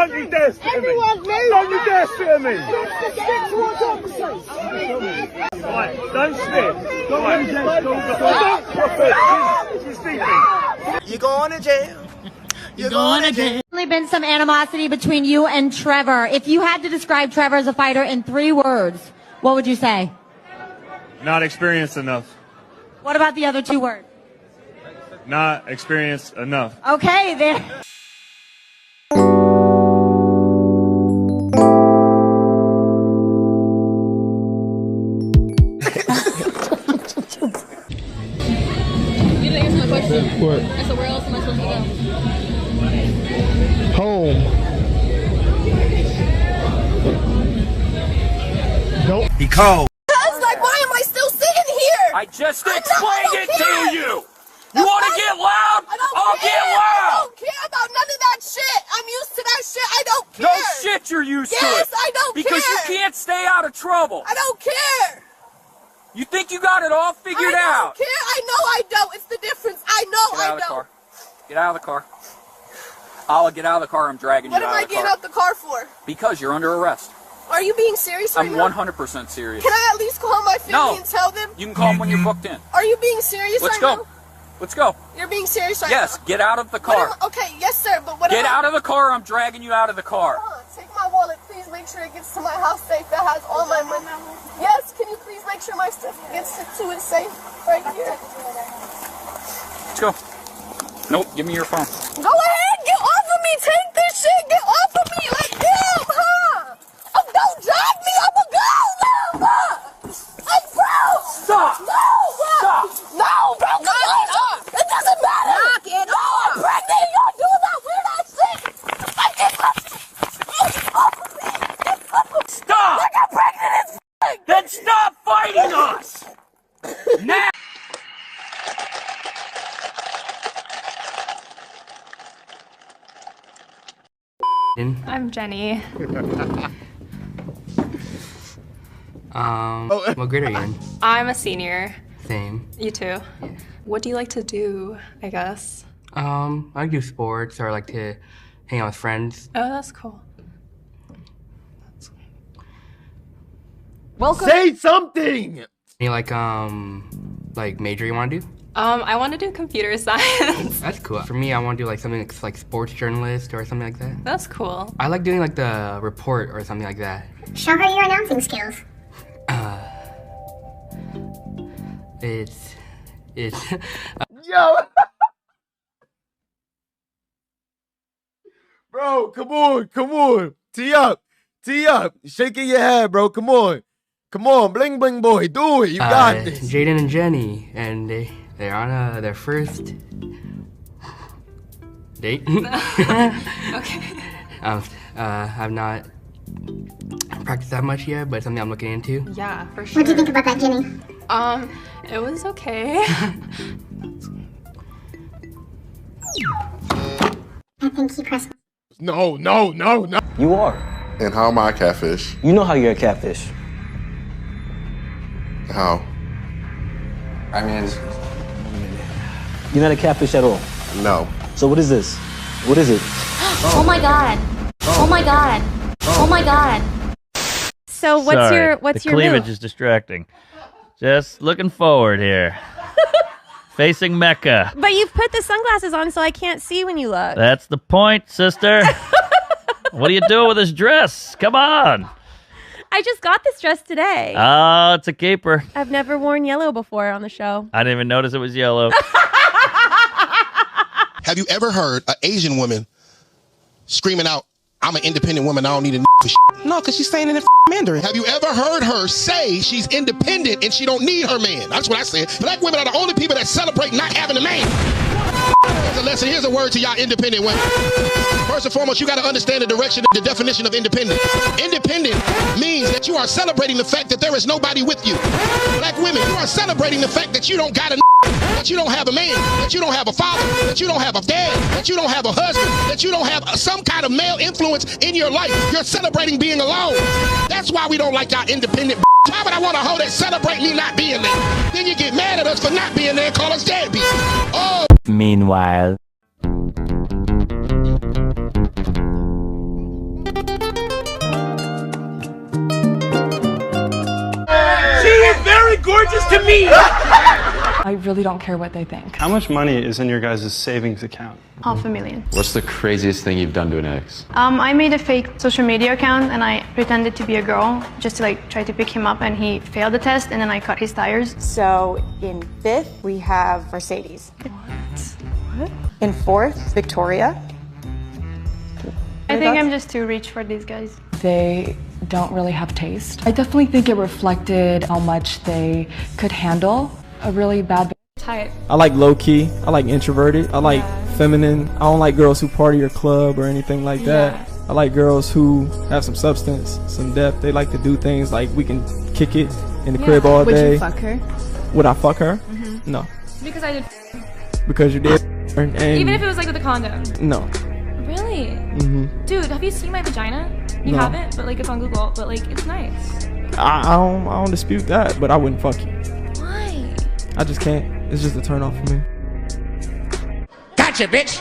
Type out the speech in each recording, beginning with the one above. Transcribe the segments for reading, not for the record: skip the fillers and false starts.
Don't you dare spit at me! Don't you dare spit at me! Right, don't spit. You're going to jail. You're going to jail. There's been some animosity between you and Trevor. If you had to describe Trevor as a fighter in 3 words, what would you say? Not experienced enough. What about the other 2 words? Not experienced enough. Okay, there. You didn't answer my question. What? I said, where else am I supposed to go? Home. Nope. He called. Like, why am I still sitting here? I just explained it to you! You want to get loud? I'll get I loud! don't care about none of that shit. I'm used to that shit. I don't care. No shit you're used to Yes, it! I don't Because care. you can't stay out of trouble! I don't care. You think you got it all figured I out? don't care. I know I don't. It's the difference. I know Get I out of the don't. car. Get out of the car. I'll get out of the car. I'm dragging What you am out I of the getting car. out the car for? Because you're under arrest. Are you being serious right I'm now? 100% serious. Can I at least call my family No. and tell them? You can call them when you're booked in. Are you being serious Let's right go. now? Let's go. You're being serious right Yes, now? get out of the What car. am I- okay, yes sir, but what Get am I- out of the car. I'm dragging you out of the car. Hold on, take my wallet. Please make sure it gets to my house safe. That has all my money. Yes, can you please make sure my stuff gets to it safe right here? Let's go. Nope, give me your phone. Go ahead, get off of me. Take this shit. Get off of me. Like, damn, huh? Oh, don't drag me. I'm a girl now, huh? Hey, bro. Stop. No, bro. Stop. No, bro. Knock it off. It doesn't matter. Knock it off. I'm pregnant. Y'all doing that weird ass shit. Like, get off of me. Get off of me. Stop! Like, I'm pregnant as f***. Then stop fighting us! Now! I'm Jenny. What grade are you in? I'm a senior. Same. You too? What do you like to do, I guess? I do sports or I like to hang out with friends. Oh, that's cool. Welcome. Say something! Any like major you want to do? I want to do computer science. That's cool. For me, I want to do like something that's like sports journalist or something like that. That's cool. I like doing like the report or something like that. Show her your announcing skills. It's Yo! Bro, come on. Tee up. Shaking your head, bro. Come on, bling bling boy, do it. You got this. Jaden and Jenny, and they're on their first date. Okay. I've not practiced that much yet, but it's something I'm looking into. Yeah, for sure. What do you think about that, Jenny? It was okay. I think he pressed. No. You are. And how am I a catfish? You know how you're a catfish. How? I mean, you're not a catfish at all. No. So what is this? What is it? Oh my god. Oh my god. Oh my god. So what's your cleavage move? is distracting. Just looking forward here. Facing Mecca. But you've put the sunglasses on so I can't see when you look. That's the point, sister. What are you doing with this dress? Come on. I just got this dress today. Oh, it's a keeper. I've never worn yellow before on the show. I didn't even notice it was yellow. Have you ever heard an Asian woman screaming out, I'm an independent woman, I don't need a for shit? No, because she's saying it in Mandarin. Have you ever heard her say she's independent and she don't need her man? That's what I said. Black women are the only people that celebrate not having a man. Here's a lesson. Here's a word to y'all independent women. First and foremost, you got to understand the direction, the definition of independent. Independent means that you are celebrating the fact that there is nobody with you. Black women, you are celebrating the fact that you don't got a that you don't have a man, that you don't have a father, that you don't have a dad, that you don't have a husband, that you don't have some kind of male influence in your life. You're celebrating being alone. That's why we don't like y'all independent. Why would I want a hoe that celebrate me not being there? Then you get mad at us for not being there and call us deadbeat. Oh. Meanwhile. gorgeous to me! I really don't care what they think. How much money is in your guys' savings account? $500,000. What's the craziest thing you've done to an ex? I made a fake social media account and I pretended to be a girl just to like try to pick him up, and he failed the test and then I cut his tires. So in 5th, we have Mercedes. What? In 4th, Victoria. I think I'm just too rich for these guys. They don't really have taste. I definitely think it reflected how much they could handle a really bad type. I like low-key. I like introverted. I like feminine. I don't like girls who party or club or anything like that. I like girls who have some substance, some depth. They like to do things like we can kick it in the crib all day. Would you fuck her? Would I fuck her? No. Because I did. Because you did. And Even if it was like with a condom? No. Really? Dude, have you seen my vagina? You No. haven't, but like it's on Google, but like it's nice. I don't dispute that, but I wouldn't fuck you. Why? I just can't. It's just a turn off for me. Gotcha, bitch!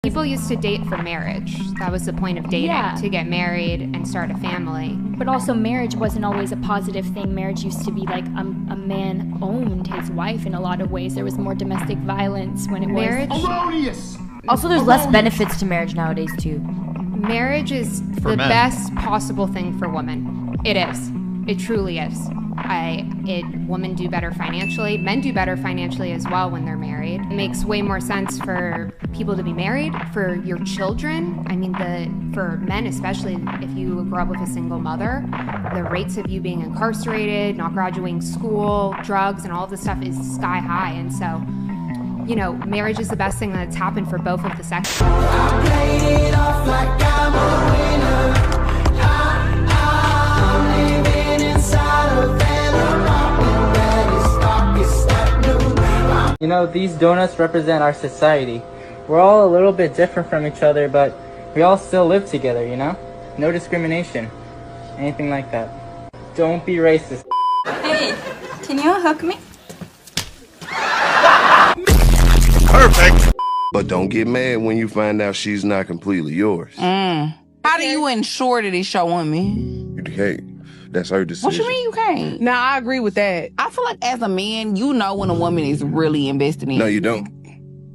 People used to date for marriage. That was the point of dating, to get married and start a family. But also marriage wasn't always a positive thing. Marriage used to be like a man owned his wife in a lot of ways. There was more domestic violence when it Marriage? was. Erroneous! Also, there's less benefits to marriage nowadays, too. Marriage is For the men. best possible thing for women. It is. It truly is. Women do better financially. Men do better financially as well when they're married. It makes way more sense for people to be married, for your children. I mean, for men especially, if you grow up with a single mother, the rates of you being incarcerated, not graduating school, drugs, and all of this stuff is sky high. And so, you know, marriage is the best thing that's happened for both of the sexes. You know, these donuts represent our society. We're all a little bit different from each other, but we all still live together, you know? No discrimination. Anything like that. Don't be racist. Hey, can you hook me? Perfect. But don't get mad when you find out she's not completely yours. How do you ensure that it's your woman? You can't. That's her decision. What you mean you can't? Now, I agree with that. I feel like as a man, you know when a woman is really invested in No, you don't.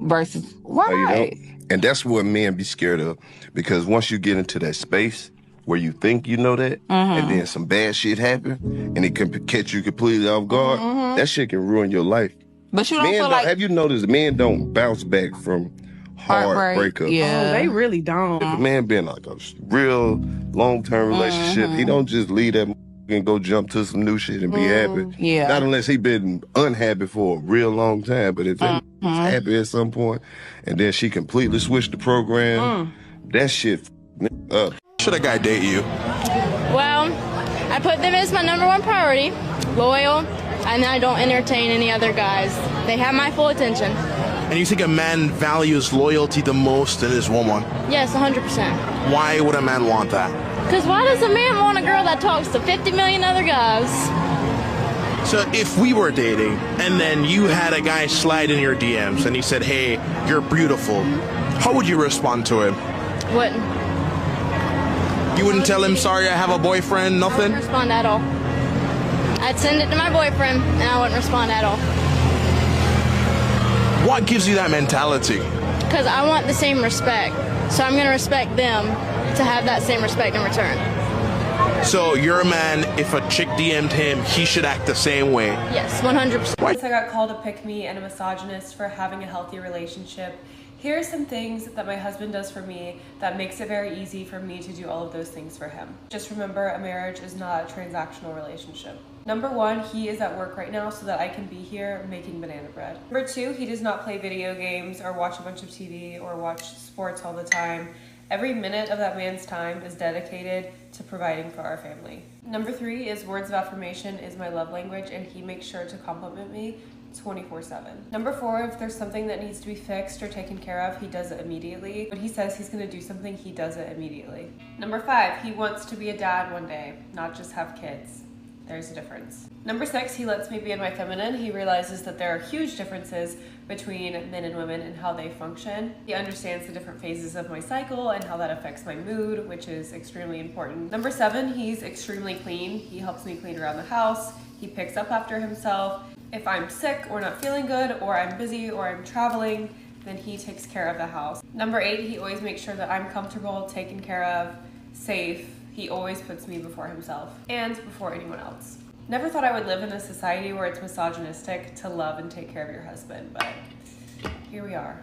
versus why? No, you don't. And that's what men be scared of. Because once you get into that space where you think you know that, and then some bad shit happen, and it can catch you completely off guard, that shit can ruin your life. But you don't Men feel like have you noticed men don't bounce back from hard breakups? Yeah. Oh, they really don't. If a man been like a real long-term relationship, he don't just leave that and go jump to some new shit and be happy. Yeah. Not unless he been unhappy for a real long time. But if he's happy at some point, and then she completely switched the program, that shit up. Should a guy date you? Well, I put them as my #1 priority, loyal, and I don't entertain any other guys. They have my full attention. And you think a man values loyalty the most in his woman? Yes, 100%. Why would a man want that? Because why does a man want a girl that talks to 50 million other guys? So if we were dating, and then you had a guy slide in your DMs, and he said, hey, you're beautiful, how would you respond to him? Wouldn't. You wouldn't tell him, sorry, I have a boyfriend, nothing? I wouldn't respond at all. I'd send it to my boyfriend, and I wouldn't respond at all. What gives you that mentality? Because I want the same respect. So I'm going to respect them to have that same respect in return. So you're a man, if a chick DM'd him, he should act the same way? Yes, 100%. Once I got called a pick-me and a misogynist for having a healthy relationship, here are some things that my husband does for me that makes it very easy for me to do all of those things for him. Just remember, a marriage is not a transactional relationship. Number 1, he is at work right now so that I can be here making banana bread. Number 2, he does not play video games or watch a bunch of TV or watch sports all the time. Every minute of that man's time is dedicated to providing for our family. Number 3 is words of affirmation is my love language, and he makes sure to compliment me 24/7. Number 4, if there's something that needs to be fixed or taken care of, he does it immediately. When he says he's gonna do something, he does it immediately. Number 5, he wants to be a dad one day, not just have kids. there's a difference. Number 6, he lets me be in my feminine. He realizes that there are huge differences between men and women and how they function. He understands the different phases of my cycle and how that affects my mood, which is extremely important. Number 7, he's extremely clean. He helps me clean around the house. He picks up after himself. If I'm sick or not feeling good, or I'm busy or I'm traveling, then he takes care of the house. Number 8, he always makes sure that I'm comfortable, taken care of, safe. He always puts me before himself and before anyone else. Never thought I would live in a society where it's misogynistic to love and take care of your husband, but here we are.